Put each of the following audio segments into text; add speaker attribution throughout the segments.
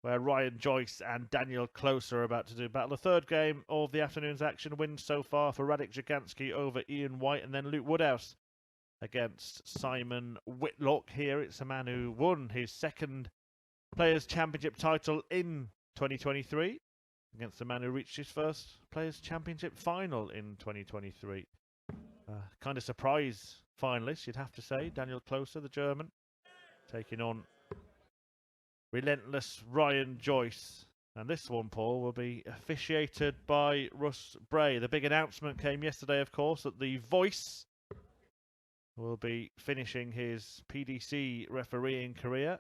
Speaker 1: where Ryan Joyce and Daniel Klose are about to do battle. The third game of the afternoon's action wins so far for Radek Jaganski over Ian White, and then Luke Woodhouse against Simon Whitlock. Here it's a man who won his second Players' Championship title in 2023 against a man who reached his first Players' Championship final in 2023. Kind of surprise finalist, you'd have to say. Daniel Klose, the German, taking on relentless Ryan Joyce. And this one, Paul, will be officiated by Russ Bray. The big announcement came yesterday, of course, that the Voice will be finishing his PDC refereeing career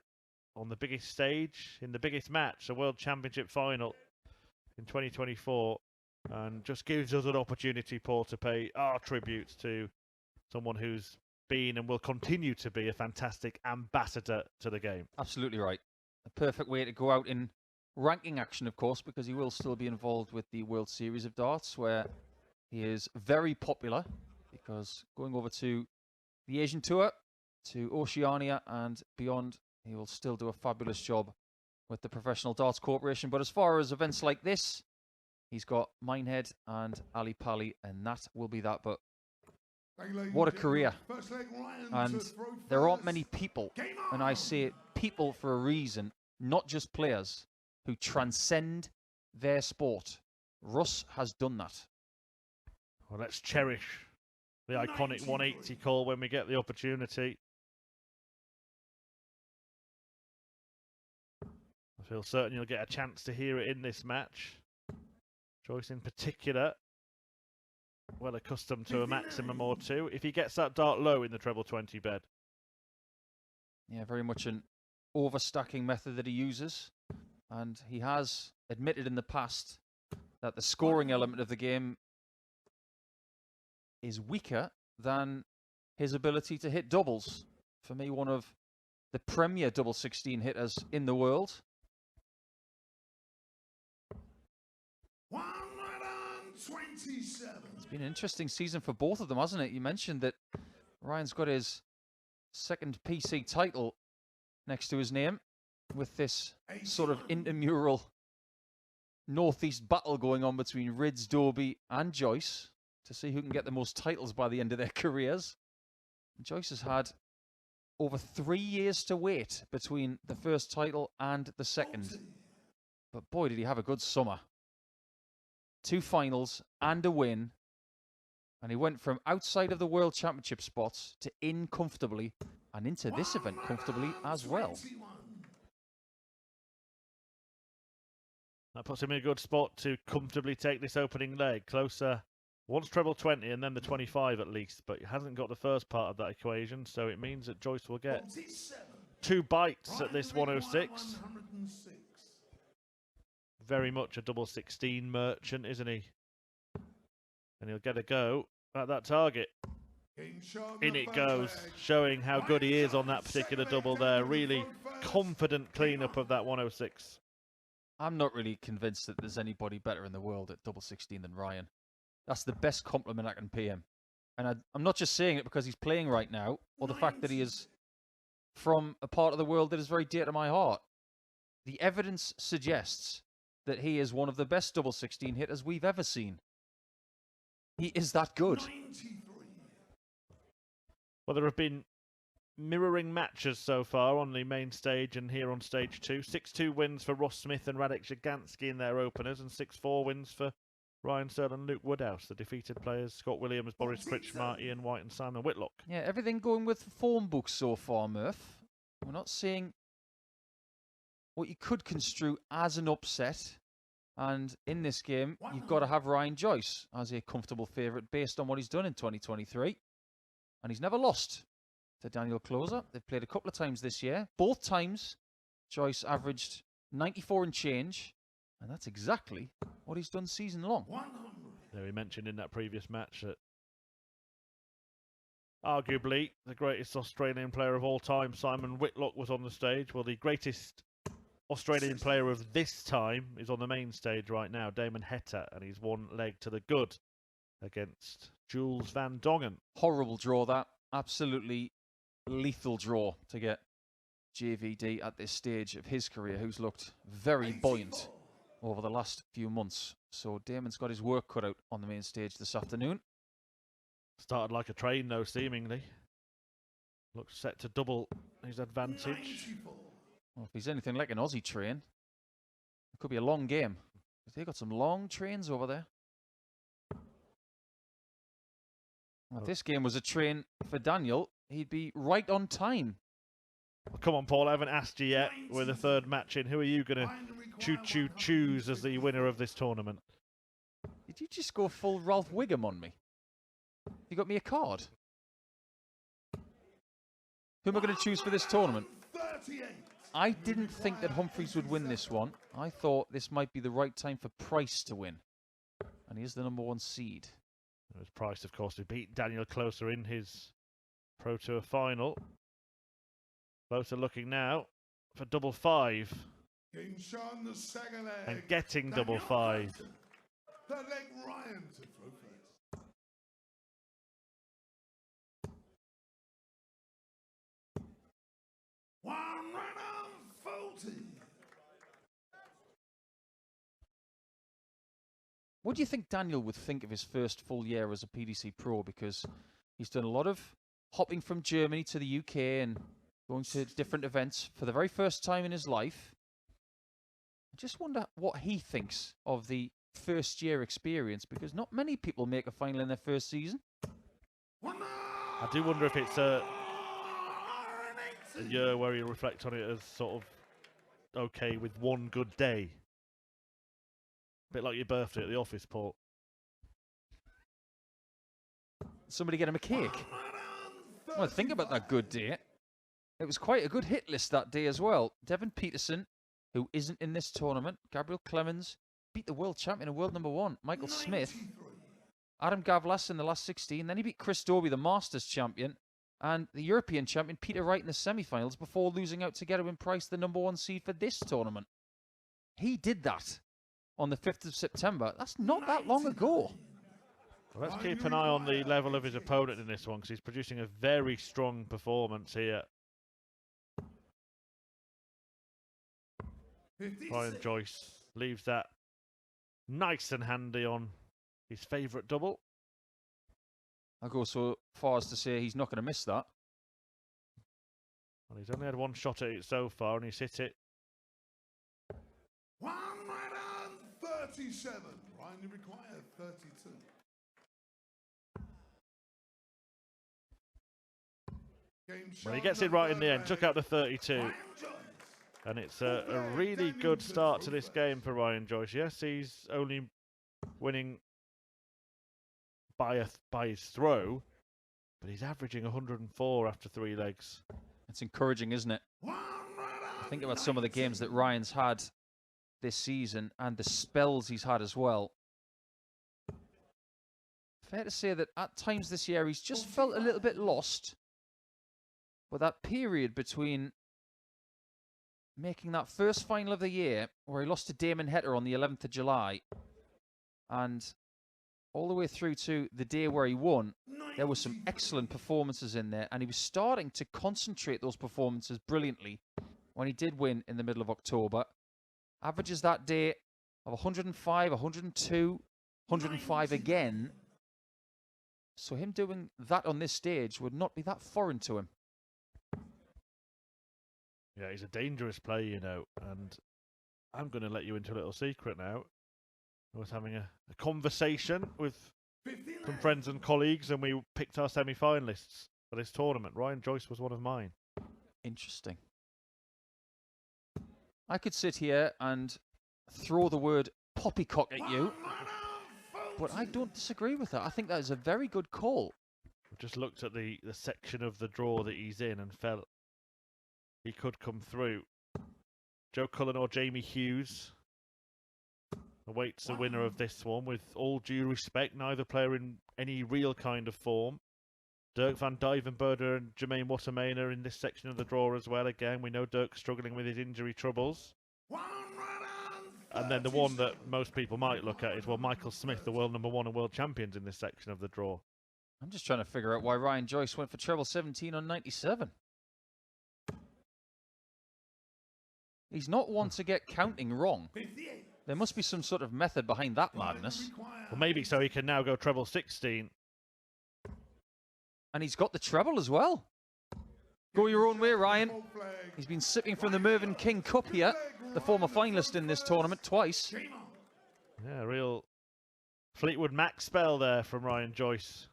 Speaker 1: on the biggest stage, in the biggest match, the World Championship final in 2024. And just gives us an opportunity, Paul, to pay our tributes to someone who's been and will continue to be a fantastic ambassador to the game.
Speaker 2: Absolutely right. A perfect way to go out in ranking action, of course, because he will still be involved with the World Series of Darts, where he is very popular, because going over to the Asian Tour, to Oceania and beyond, he will still do a fabulous job with the Professional Darts Corporation. But as far as events like this, he's got Minehead and Ali Pali, and that will be that. But what a career. And there aren't many people, and I say people for a reason, not just players, who transcend their sport. Russ has done that.
Speaker 1: Well, let's cherish the iconic 180 call when we get the opportunity. I feel certain you'll get a chance to hear it in this match. Joyce in particular, well accustomed to a maximum or two. If he gets that dart low in the treble 20 bed.
Speaker 2: Yeah, very much an overstacking method that he uses. And he has admitted in the past that the scoring element of the game is weaker than his ability to hit doubles. For me, one of the premier double 16 hitters in the world.
Speaker 3: 127.
Speaker 2: It's been an interesting season for both of them, hasn't it? You mentioned that Ryan's got his second PC title next to his name, with this sort of intramural northeast battle going on between Rids, Dobie and Joyce to see who can get the most titles by the end of their careers. And Joyce has had over 3 years to wait between the first title and the second. But boy, did he have a good summer. 2 finals and a win. And he went from outside of the World Championship spots to in comfortably and into this event comfortably as well.
Speaker 1: That puts him in a good spot to comfortably take this opening leg. Closer wants treble 20 and then the 25 at least, but he hasn't got the first part of that equation, so it means that Joyce will get 2 bites at this 106. Very much a double 16 merchant, isn't he? And he'll get a go at that target. In it goes, showing how good he is on that particular double there. Really confident cleanup of that 106.
Speaker 2: I'm not really convinced that there's anybody better in the world at double 16 than Ryan. That's the best compliment I can pay him. And I'm not just saying it because he's playing right now, or the fact that he is from a part of the world that is very dear to my heart. The evidence suggests that he is one of the best double 16 hitters we've ever seen. He is that good.
Speaker 1: Well, there have been mirroring matches so far on the main stage and here on stage 2. 6-2 wins for Ross Smith and Radek Jaganski in their openers, and 6-4 wins for Ryan Searle and Luke Woodhouse. The defeated players, Scott Williams, Boris Kritschmar, Ian White and Simon Whitlock.
Speaker 2: Yeah, everything going with form books so far, Murph. We're not seeing what you could construe as an upset. And in this game, you've got to have Ryan Joyce as a comfortable favourite based on what he's done in 2023. And he's never lost to Daniel Klose. They've played a couple of times this year. Both times, Joyce averaged 94 and change. And that's exactly what he's done season long.
Speaker 1: Yeah, we mentioned in that previous match that arguably the greatest Australian player of all time, Simon Whitlock, was on the stage. Well, the greatest Australian player of this time is on the main stage right now, Damon Heta, and he's 1 leg to the good against Jules van Dongen.
Speaker 2: Horrible draw, that. Absolutely lethal draw to get JVD at this stage of his career, who's looked very buoyant over the last few months. So Damon's got his work cut out on the main stage this afternoon.
Speaker 1: Started like a train, though, seemingly. Looks set to double his advantage.
Speaker 2: Well, if he's anything like an Aussie train, it could be a long game. They've got some long trains over there. Well, if this game was a train for Daniel, he'd be right on time.
Speaker 1: Well, come on, Paul, I haven't asked you yet with the third match in. Who are you going to choose as the winner of this tournament?
Speaker 2: Did you just go full Ralph Wiggum on me? You got me a card? Who am I going to choose for this tournament? I didn't think that Humphries would win this one. I thought this might be the right time for Price to win. And he is the #1 seed.
Speaker 1: It was Price, of course, who beat Daniel Klose in his Pro Tour final. Klose looking now for double 5. And getting double 5.
Speaker 3: Third leg, Ryan to throw first. One runner, 40.
Speaker 2: What do you think Daniel would think of his first full year as a PDC Pro? Because he's done a lot of hopping from Germany to the UK and going to different events for the very first time in his life. I just wonder what he thinks of the first year experience, because not many people make a final in their first season.
Speaker 1: I do wonder if it's a year where you reflect on it as sort of okay with one good day. A bit like your birthday at the office, Paul.
Speaker 2: Somebody get him a cake. Well, think about that good day. It was quite a good hit list that day as well. Devin Peterson, who isn't in this tournament. Gabriel Clemens beat the world champion and world #1, Michael Smith. Adam Gavlas in the last 16. Then he beat Chris Dobie, the Masters champion, and the European champion, Peter Wright, in the semi-finals before losing out to Gerwin Price, the #1 seed for this tournament. He did that on the 5th of September. That's not that long ago.
Speaker 1: Well, let's keep an eye on the level of his opponent in this one, because he's producing a very strong performance here. Ryan Joyce leaves that nice and handy on his favourite double.
Speaker 2: I'll go so far as to say he's not going to miss that.
Speaker 1: Well, he's only had one shot at it so far, and he's hit it.
Speaker 3: 137. Ryan, you require 32.
Speaker 1: Well, he gets it right in the end, took out the 32. And it's a really good start to this game for Ryan Joyce. Yes, he's only winning by his throw, but he's averaging 104 after 3 legs.
Speaker 2: It's encouraging, isn't it? Think about some of the games that Ryan's had this season and the spells he's had as well. Fair to say that at times this year he's just felt a little bit lost. But that period between making that first final of the year, where he lost to Damon Hetter on the 11th of July, and all the way through to the day where he won, there were some excellent performances in there, and he was starting to concentrate those performances brilliantly when he did win in the middle of October. Averages that day of 105, 102, 105 again. So him doing that on this stage would not be that foreign to him.
Speaker 1: Yeah, he's a dangerous player, you know, and I'm going to let you into a little secret now. I was having a conversation with some friends and colleagues, and we picked our semi-finalists for this tournament. Ryan Joyce was one of mine.
Speaker 2: Interesting. I could sit here and throw the word poppycock at you, but I don't disagree with that. I think that is a very good call.
Speaker 1: I've just looked at the section of the draw that he's in and felt he could come through. Joe Cullen or Jamie Hughes awaits the winner of this one. With all due respect, neither player in any real kind of form. Dirk van Dijvenbode and Jermaine Watermain are in this section of the draw as well. Again, we know Dirk's struggling with his injury troubles. And then the one that most people might look at is, well, Michael Smith, the world #1 and world champions in this section of the draw.
Speaker 2: I'm just trying to figure out why Ryan Joyce went for treble 17 on 97. He's not one to get counting wrong. There must be some sort of method behind that madness.
Speaker 1: Well, maybe so he can now go treble 16.
Speaker 2: And he's got the treble as well. Go your own way, Ryan. He's been sipping from the Mervyn King Cup here, the former finalist in this tournament twice.
Speaker 1: Yeah, real Fleetwood Mac spell there from Ryan Joyce.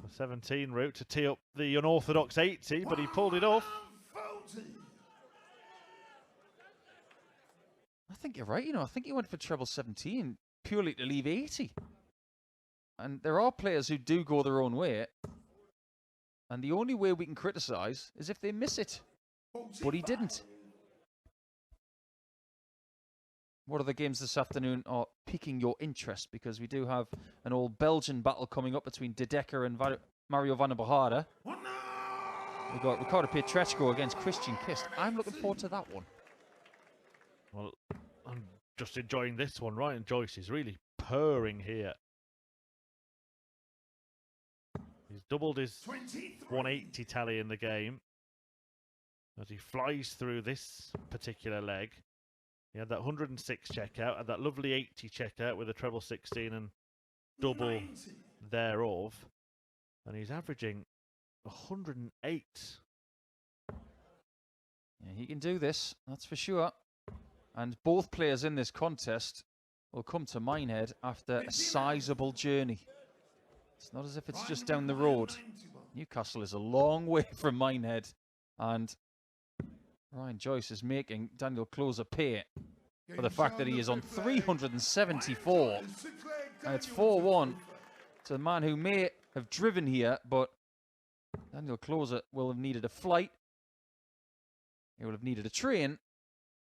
Speaker 1: The 17 route to tee up the unorthodox 80, but he pulled it off.
Speaker 2: I think you're right, you know. I think he went for treble 17 purely to leave 80. And there are players who do go their own way. And the only way we can criticise is if they miss it. But he didn't. What other games this afternoon are piquing your interest? Because we do have an old Belgian battle coming up between De Decker and Mario van der Behade. We've got Ricardo Pietreczko against Christian Kist. I'm looking forward to that one.
Speaker 1: Well, I'm just enjoying this one. Ryan Joyce is really purring here. He's doubled his 180 tally in the game as he flies through this particular leg. He had that 106 checkout, had that lovely 80 checkout with a treble 16 and double thereof. And he's averaging 108.
Speaker 2: Yeah, he can do this, that's for sure. And both players in this contest will come to Minehead after a sizable journey. It's not as if it's just down the road. Newcastle is a long way from Minehead. And Ryan Joyce is making Daniel Klose pay for the fact that he is on 374. And it's 4-1 to the man who may have driven here, but Daniel Klose will have needed a flight. He will have needed a train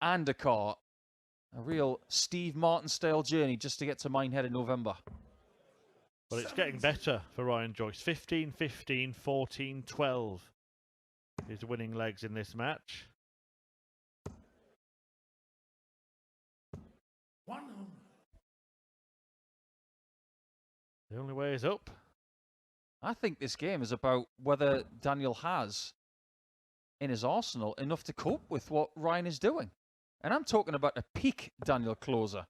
Speaker 2: and a car. A real Steve Martin-style journey just to get to Minehead in November.
Speaker 1: But it's getting better for Ryan Joyce. 15-15, 14-12 his winning legs in this match. The only way is up.
Speaker 2: I think this game is about whether Daniel has in his arsenal enough to cope with what Ryan is doing. And I'm talking about a peak Daniel Klose.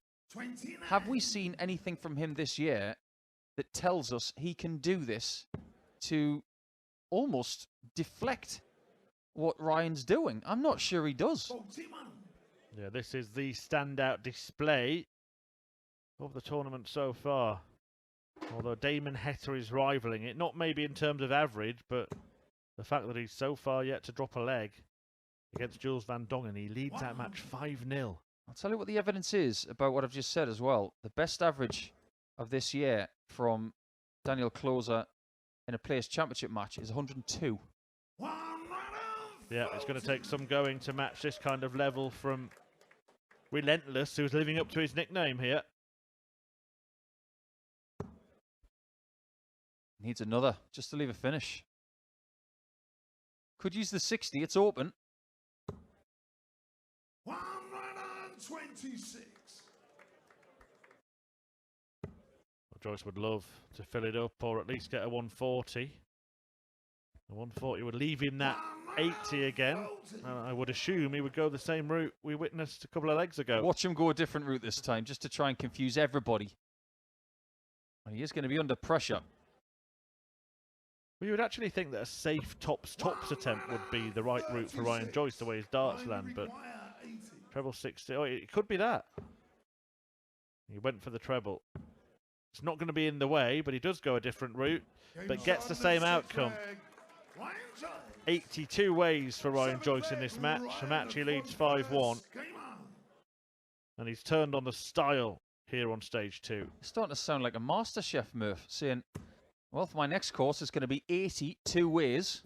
Speaker 2: Have we seen anything from him this year that tells us he can do this to almost deflect what Ryan's doing? I'm not sure he does.
Speaker 1: Yeah, this is the standout display of the tournament so far. Although Damon Heta is rivaling it, not maybe in terms of average, but the fact that he's so far yet to drop a leg against Jules van Dongen. He leads that match 5-0.
Speaker 2: I'll tell you what the evidence is about what I've just said as well. The best average of this year from Daniel Klose in a Players' Championship match is 102.
Speaker 1: Yeah, it's going to take some going to match this kind of level from Relentless, who's living up to his nickname here.
Speaker 2: Needs another just to leave a finish. Could use the 60, it's open.
Speaker 3: 126.
Speaker 1: Well, Joyce would love to fill it up or at least get a 140. The 140 would leave him that 80 again. I would assume he would go the same route we witnessed a couple of legs ago.
Speaker 2: Watch him go a different route this time just to try and confuse everybody. And he is going to be under pressure.
Speaker 1: Well, you would actually think that a safe tops attempt would be the right route for Ryan Joyce, the way his darts land, but treble 60, oh, it could be that. He went for the treble. It's not going to be in the way, but he does go a different route, but gets the same outcome. 82 ways for Ryan Joyce in this match. A match he leads 5-1. And he's turned on the style here on stage 2.
Speaker 2: It's starting to sound like a master chef, Murph, saying, well, for my next course, it's going to be 82 ways.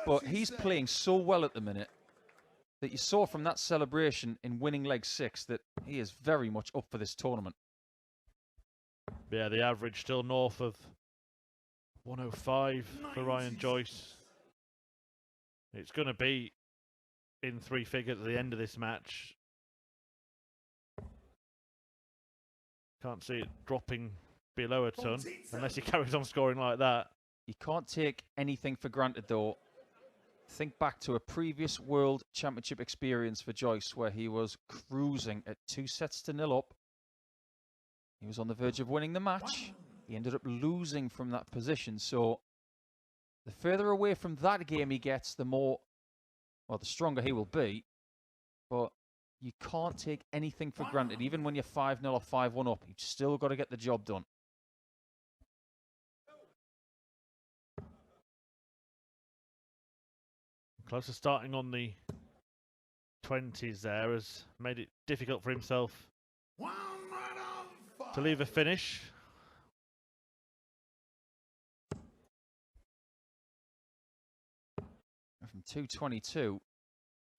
Speaker 2: But he's playing so well at the minute that you saw from that celebration in winning leg 6 that he is very much up for this tournament.
Speaker 1: Yeah, the average still north of 105 for Ryan Joyce. It's going to be in 3 figures at the end of this match. Can't see it dropping below a ton unless he carries on scoring like that.
Speaker 2: You can't take anything for granted, though. think back to a previous World Championship experience for Joyce where he was cruising at 2-0 up. He was on the verge of winning the match. He ended up losing from that position. So the further away from that game he gets, the more, well, the stronger he will be. But you can't take anything for granted. Even when you're 5-0 or 5-1 up, you've still got to get the job done.
Speaker 1: Klose starting on the 20s there has made it difficult for himself to leave a finish.
Speaker 2: From 222,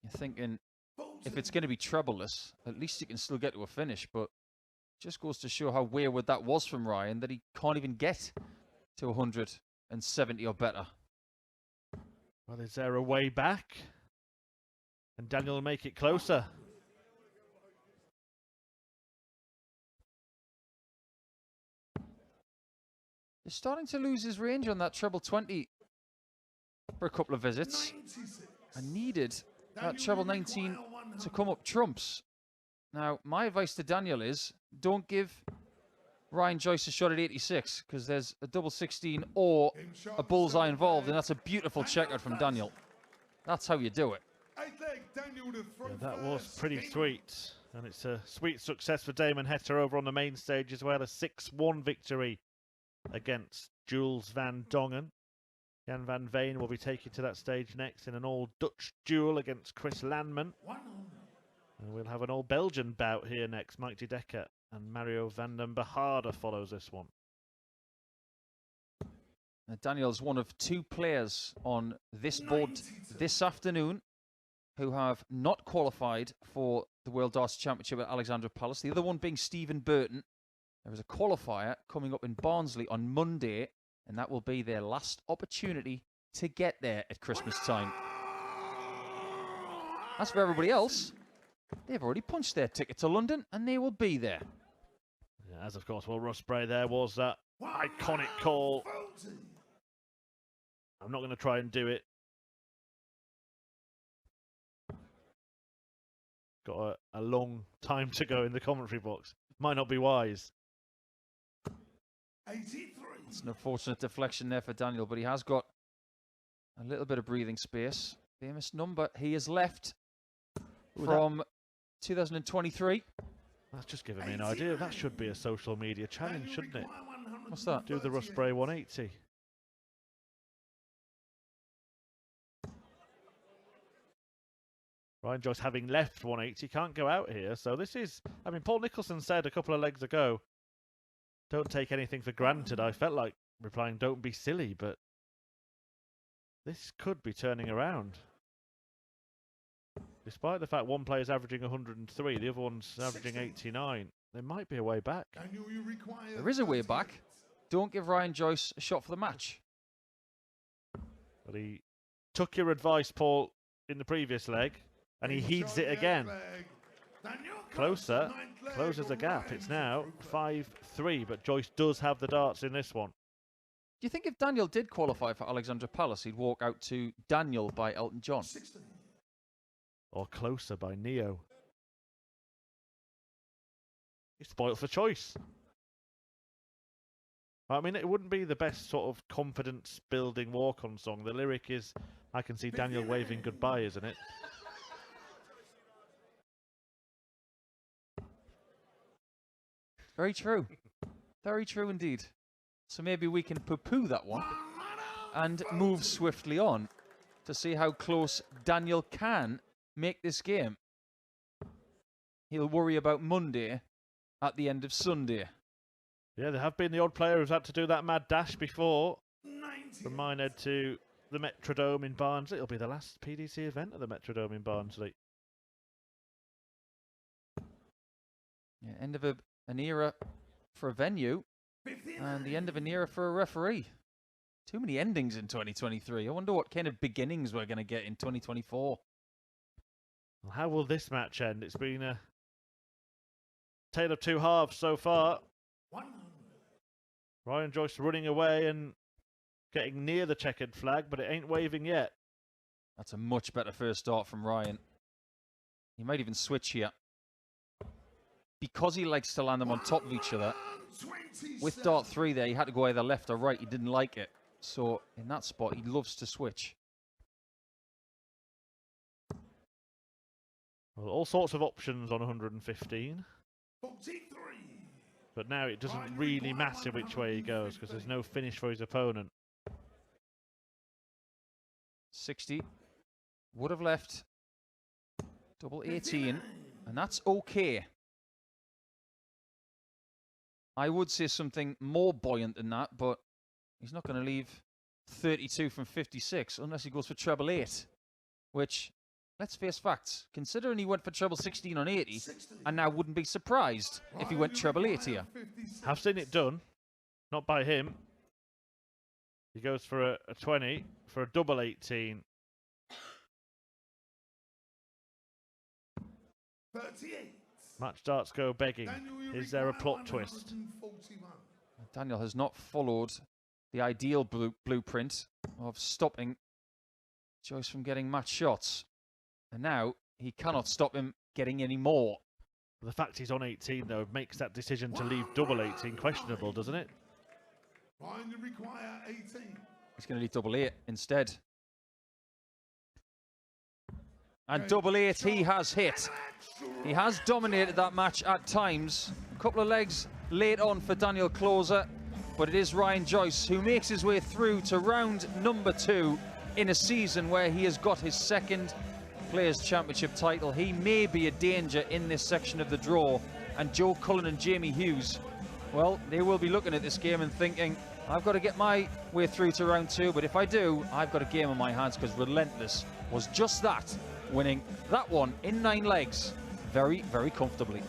Speaker 2: you're thinking, if it's going to be troubleless, at least you can still get to a finish. But it just goes to show how wayward that was from Ryan, that he can't even get to 170 or better.
Speaker 1: Well, is there a way back? And Daniel will make it closer.
Speaker 2: He's starting to lose his range on that treble 20 for a couple of visits. I needed that treble 19 to come up trumps. Now, my advice to Daniel is don't give Ryan Joyce a shot at 86 because there's a double 16 or a bullseye involved, and that's a beautiful checkout from Daniel. That's how you do it.
Speaker 1: Yeah, that was pretty sweet. And it's a sweet success for Damon Hetter over on the main stage as well. A 6-1 victory against Jules van Dongen. Jan van Veen will be taken to that stage next in an all-Dutch duel against Chris Landman. And we'll have an all-Belgian bout here next. Mike de Decker and Mario van den Behaarde follows this one.
Speaker 2: Daniel's one of two players on this board this afternoon who have not qualified for the World Darts Championship at Alexandra Palace. The other one being Stephen Burton. There is a qualifier coming up in Barnsley on Monday, and that will be their last opportunity to get there at Christmas time. As for everybody else, they've already punched their ticket to London, and they will be there.
Speaker 1: Yeah, as of course, well, Russ Bray there was that iconic call. I'm not going to try and do it. Got a long time to go in the commentary box. Might not be wise.
Speaker 2: It's an unfortunate deflection there for Daniel, but he has got a little bit of breathing space. Famous number he has left from 2023.
Speaker 1: That's just giving me an idea. That should be a social media challenge, shouldn't it?
Speaker 2: What's that?
Speaker 1: Do the Russ Bray 180. Ryan Joyce having left 180 can't go out here. So this is, I mean, Paul Nicholson said a couple of legs ago, don't take anything for granted. I felt like replying, don't be silly, but this could be turning around. Despite the fact one player's averaging 103, the other one's averaging 89, there might be a way back.
Speaker 2: There is a way back. Don't give Ryan Joyce a shot for the match.
Speaker 1: But he took your advice, Paul, in the previous leg, and he heeds it again. Closer, closes the gap. It's now 5-3, but Joyce does have the darts in this one.
Speaker 2: Do you think if Daniel did qualify for Alexandra Palace, he'd walk out to Daniel by Elton John?
Speaker 1: Or Closer by Neo? He's spoiled for choice. I mean, it wouldn't be the best sort of confidence-building walk-on song. The lyric is, I can see Daniel waving goodbye, isn't it?
Speaker 2: Very true. Very true indeed. So maybe we can poo-poo that one and move swiftly on to see how close Daniel can make this game. He'll worry about Monday at the end of Sunday.
Speaker 1: Yeah, there have been the odd player who's had to do that mad dash before. From Minehead to the Metrodome in Barnsley. It'll be the last PDC event at the Metrodome in Barnsley.
Speaker 2: Yeah, end of an era for a venue and the end of an era for a referee. Too many endings in 2023. I wonder what kind of beginnings we're going to get in 2024.
Speaker 1: Well, how will this match end? It's been a tale of two halves so far. Ryan Joyce running away and getting near the checkered flag, but it ain't waving yet.
Speaker 2: That's a much better first start from Ryan. He might even switch here. Because he likes to land them on top of each other. With dart 3 there, he had to go either left or right. He didn't like it. So in that spot, he loves to switch.
Speaker 1: Well, all sorts of options on 115.
Speaker 3: 43.
Speaker 1: But now it doesn't really matter which way he goes because there's no finish for his opponent.
Speaker 2: 60. Would have left double 18. And that's okay. I would say something more buoyant than that, but he's not going to leave 32 from 56 unless he goes for treble 8, which, let's face facts, considering he went for treble 16 on 80, and now wouldn't be surprised if he went treble 8 here.
Speaker 1: I've seen it done, not by him. He goes for a 20 for a double 18.
Speaker 3: 38.
Speaker 1: Match darts go begging. Is there a plot twist?
Speaker 2: Daniel has not followed the ideal blueprint of stopping Joyce from getting match shots. And now he cannot stop him getting any more.
Speaker 1: The fact he's on 18, though, makes that decision to leave double 18 questionable, doesn't it?
Speaker 3: Ryan, you require 18.
Speaker 2: He's going to leave double 8 instead. And double 8 he has hit. He has dominated that match at times. A couple of legs late on for Daniel Klose, but it is Ryan Joyce who makes his way through to round number 2 in a season where he has got his second Players' Championship title. He may be a danger in this section of the draw. And Joe Cullen and Jamie Hughes, well, they will be looking at this game and thinking, I've got to get my way through to round 2, but if I do, I've got a game on my hands, because Relentless was just that, winning that one in 9 legs very, very comfortably.